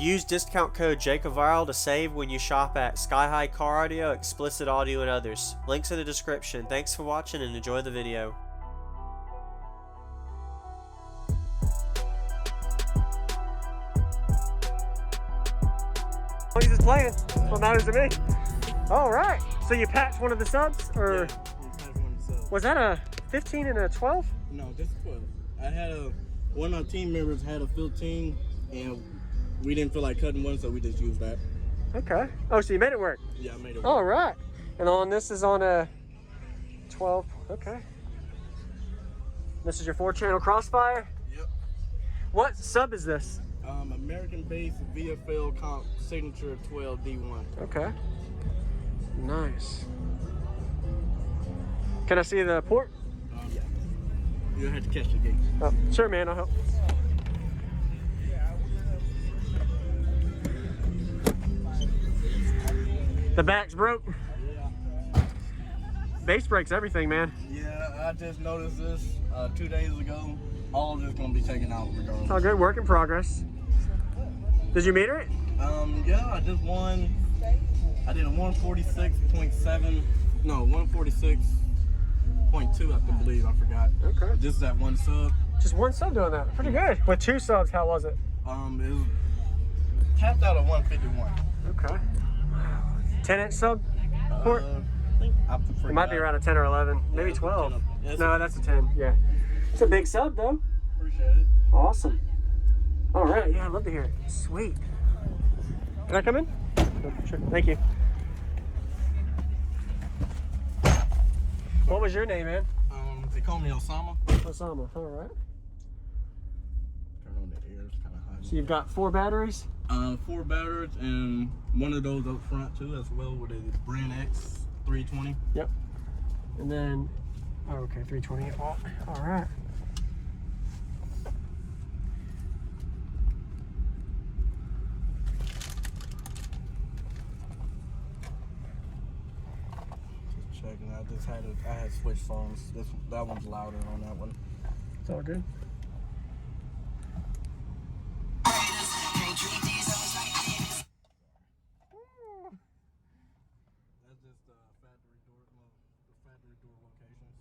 Use discount code JACOVIRAL to save when you shop at Sky High Car Audio, Explicit Audio, and others. Links in the description. Thanks for watching and enjoy the video. He's just playing. That's what matters to me. All right. So you patched one of the subs, or yeah, patched one of the subs. Was that a 15 and a 12? No, just 12. I had one of our team members had a 15, and we didn't feel like cutting one, so we just used that. Okay. Oh, so you made it work? Yeah, I made it work. All right. And on this is on a 12. Okay. This is your 4-channel Crossfire? Yep. What sub is this? American base VFL comp signature 12D1. Okay. Nice. Can I see the port? Yeah. You'll have to catch the gate. Oh, sure, man. I'll help. The back's broke. Yeah. Base breaks everything, man. Yeah, I just noticed this 2 days ago. All of this gonna be taken out regardless. All good. Work in progress. Did you meter it? Yeah, I just won. I did a 146.7. No, 146.2. I believe. I forgot. Okay. Just that one sub. Just one sub doing that. Pretty good. With 2 subs, how was it? It was tapped out at 151. Okay. 10-inch sub port? I think it might be around a 10 or 11, maybe 12. No, that's a 10. Yeah. It's a big sub though. Appreciate it. Awesome. All right. Yeah, I'd love to hear it. Sweet. Can I come in? Oh, sure. Thank you. What was your name, man? They call me Osoma. Osoma. All right. Turn on the ears, kind of high. So you've got 4 batteries? 4 batteries and one of those up front too, as well, with a brand X 320. Yep. And then, oh, okay, 320 volt. All right. Just checking. I had switched phones. That one's louder on that one. It's all good. That's just the factory door locations.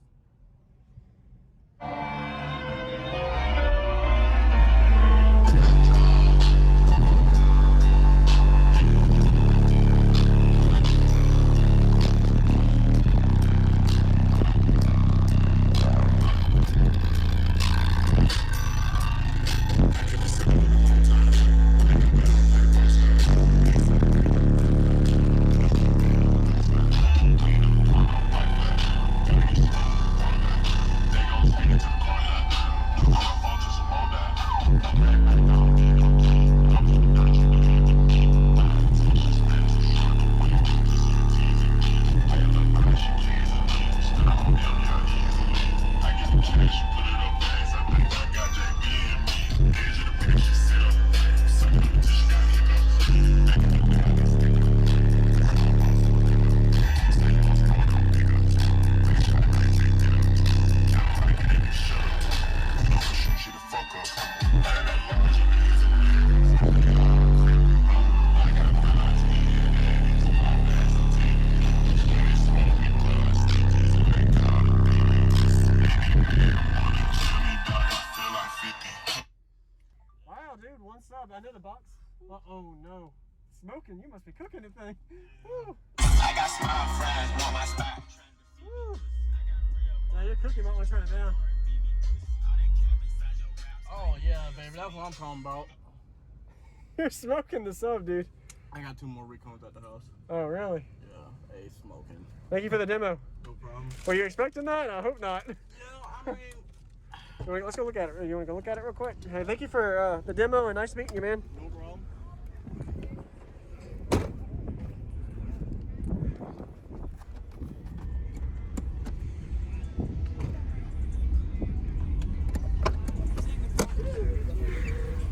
I know the box. Oh no. Smoking, you must be cooking the thing. Woo. I got small fries on my spot. Woo. Now you're cooking, might want to turn it down. Oh yeah, baby, that's what I'm talking about. You're smoking the sub, dude. I got 2 more recons at the house. Oh really? Yeah, hey, smoking. Thank you for the demo. No problem. Were you expecting that? I hope not. Yeah, I mean... Let's go look at it. You want to go look at it real quick? Hey, thank you for the demo and nice meeting you, man. No problem.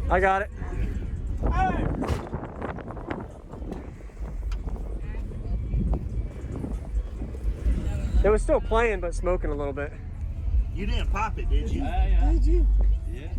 I got it. Hey! It was still playing, but smoking a little bit. You didn't pop it, did you? Did you? Yeah.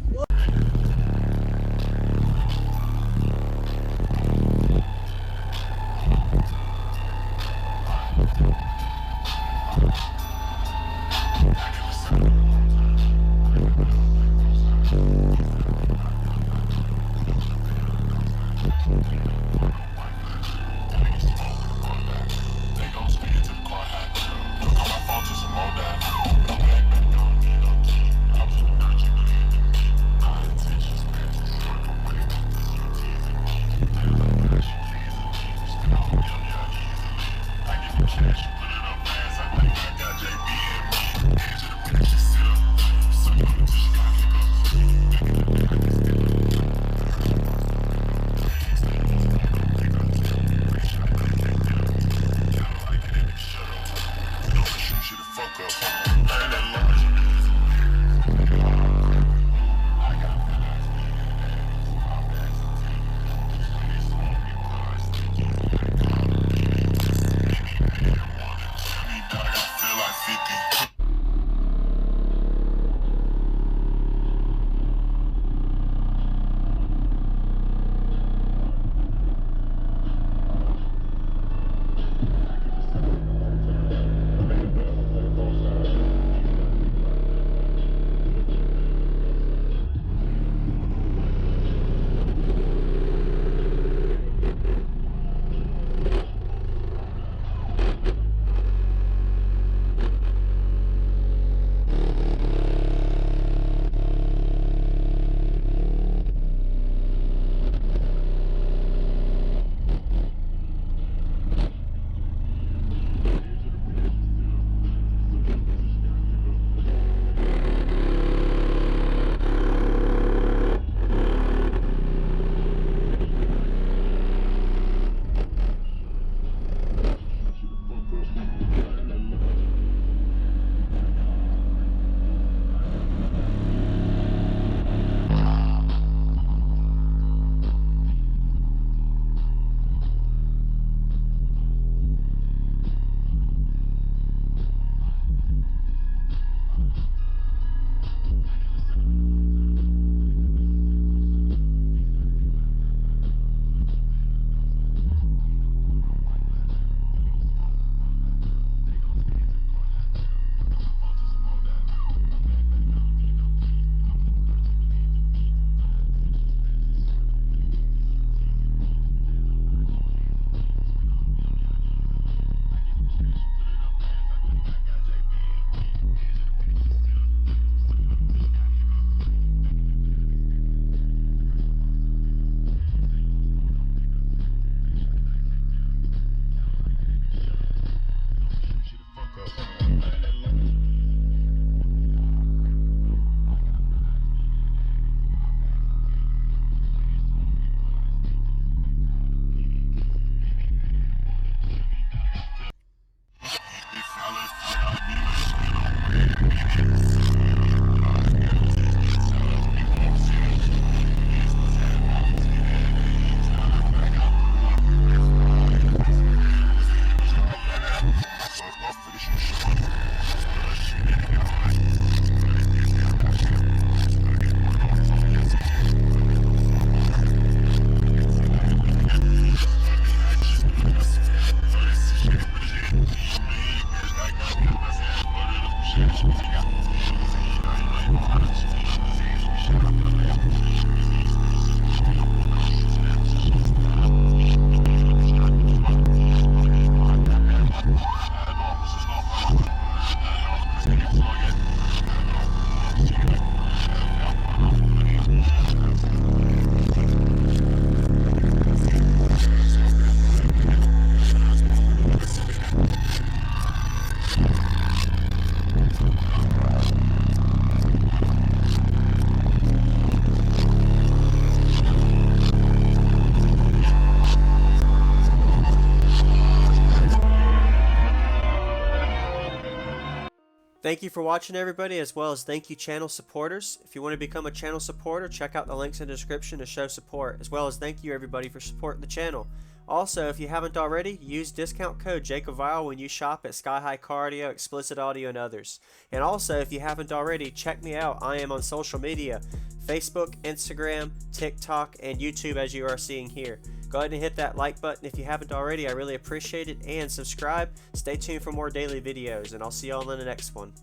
Thank you for watching, everybody, as well as thank you channel supporters. If you want to become a channel supporter, check out the links in the description to show support, as well as thank you everybody for supporting the channel. Also, if you haven't already, use discount code JACOVIRAL when you shop at Sky High Car Audio, Explicit Audio, and others. And also, if you haven't already, check me out. I am on social media, Facebook, Instagram, TikTok, and YouTube, as you are seeing here. Go ahead and hit that like button if you haven't already. I really appreciate it. And subscribe. Stay tuned for more daily videos, and I'll see y'all in the next one.